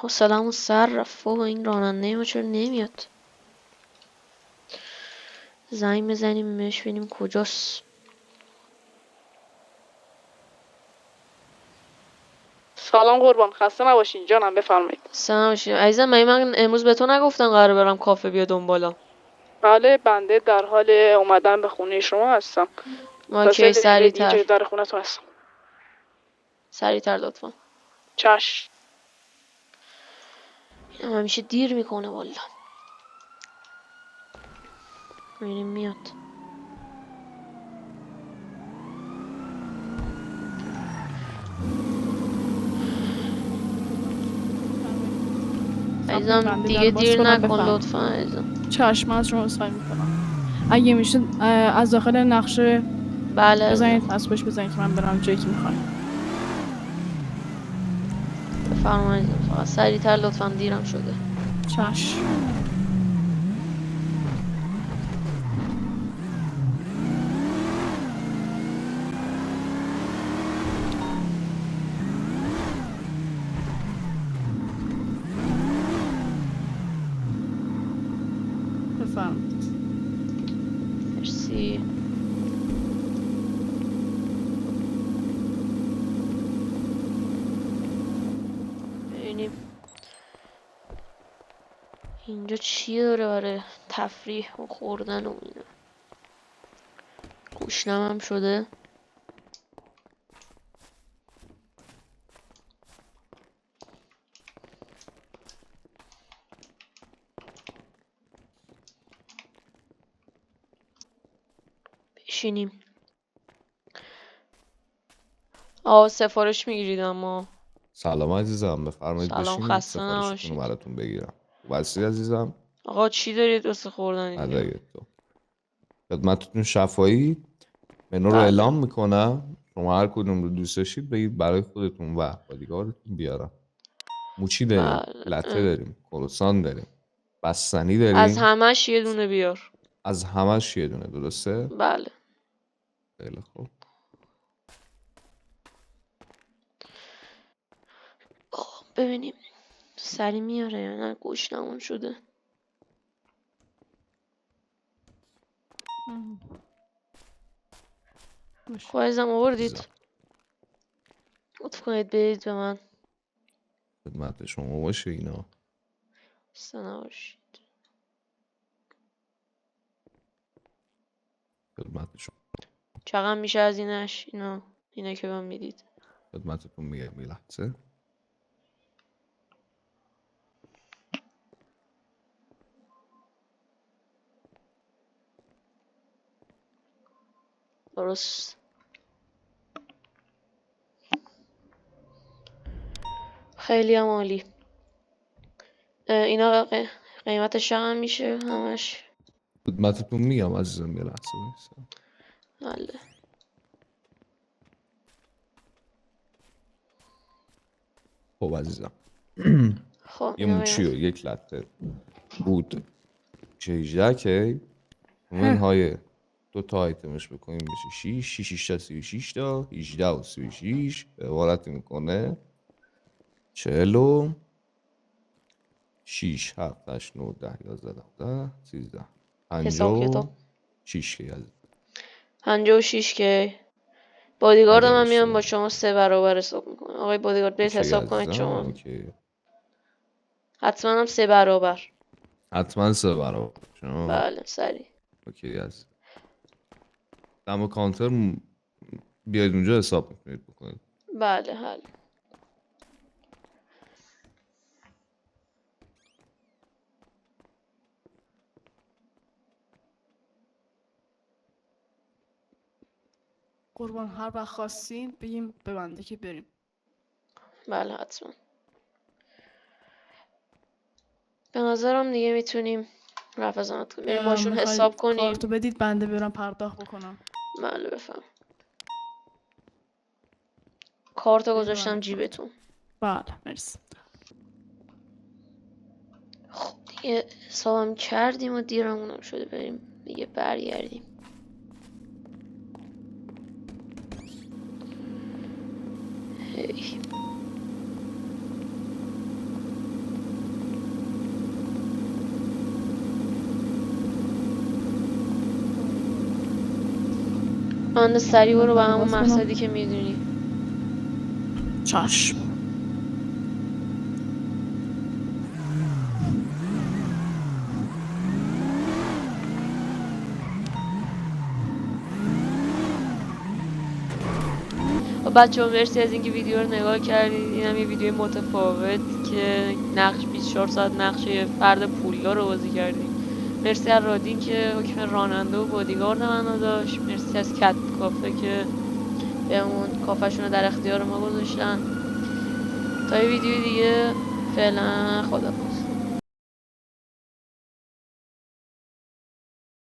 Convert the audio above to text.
حوصله‌مون سر رفت بابا. این راننده ما چرا نمیاد؟ زنگ بزنیم بهش ببینیم کجاست. سلام قربان، خسته نباشین جانم، بفرمایید. سلام باشی عزیزم. من امروز به تو نگفتم قراره برم کافه بیا دنبالم؟ بله، بنده در حال اومدن به خونه شما هستم. اوکی، اینجا سریعتر در خونه تو هستم. سریعتر لطفا. چشم. این همیشه دیر میکنه والا. ببینیم میاد. عزیزم دیگه دیر نکن لطفا عزیزم. چشم، از شما عذرخواهی میکنم. اگه میشه از داخل نقشه بله بزنید، عزیزم. اسبش بزنید که من برم جایی که میخوایم. بفرمایید عزیزم. فقط سریعتر لطفا دیرم شده. چشم. بفرمایید. مرسی. ببینیم اینجا چی داره برای تفریح و خوردن و اینا. گوشنم هم شده. بشینیم. سفارش میگیرید اما. سلام عزیزم، بفرمایید سلام، بشینید خسته سفارشتون رو نباشید. براتون بگیرم. واسه عزیزم آقا چی دارید واسه خوردن اینجا؟ علیه تو خدمتتون شفایی منو رو بله. اعلام میکنم، شما هر کدوم رو دوست داشتید بگید برای خودتون و بادیگاردتون بیارم. موچی داریم، بله. لته داریم، کروسان داریم، بستنی از داریم. همش یه دونه بیار. از همش یه دونه، درسته؟ بله. خیلی خوب. ببینیم سری میاره یا نه. گوشنمون شده. خب عزیزم آوردید. لطف کنید برید به من. خدمت شما باشه اینا. خسته نباشید. خدمت شما. چقدر میشه از اینش اینا که من میدید؟ خدمتتون میگم یه لحظه. درست. خیلی هم عالی. اینا قیمتش چقدر میشه همش؟ خدمتتون میگم عزیزم، یه لحظه بایستا. بله. خب عزیزم خب یه اینا موچی و قیمت. یک لته بود 18 کی منهای دو تا آیتمش بکنیم بشه 6 تا 36 تا 18 و 36 عبارت میکنه 40 6 7 8 9 10 11 12 13 حساب کتاب 56 کی عزیزم. 56 که بادیگارد اگر من میام با اشتباه شما 3 برابر حساب میکنه. آقای بادیگارد برید اوکی حساب کنید عزیزم، شما. اوکی. حتما هم 3 برابر. حتما 3 برابر شما. بله سریع. اوکی عزیزم. دم کانتر بیاید اونجا حساب میکنید بکنید. بله حل. قربان، هر وقت خواستین بگیم به بنده که بریم. بله حتما. به نظرم دیگه میتونیم رفضانات کنیم. بریم باشون میخواید حساب کنیم. کارتو بدید بنده برم پرداخت بکنم. بله بفهم. کارتو بدید گذاشتم بنده کارت. جیبتون. بله مرسی. خب دیگه حسابم کردیم و دیرمونم شده. بریم دیگه برگردیم. هی. من سریع برو به همون باز کنم. مقصدی که میدونی. چشم. بچه ها مرسی از اینکه ویدیو رو نگاه کردید. اینم یه ویدیو متفاوت که نقش 24 ساعت نقش یه فرد پولدار رو بازی کردیم. مرسی از رادین که حکم راننده و بادیگارد منو داشت. مرسی از کت کافه که بهمون کافهشون رو در اختیار ما گذاشتن. تا یه ویدیو دیگه، فعلا خدا.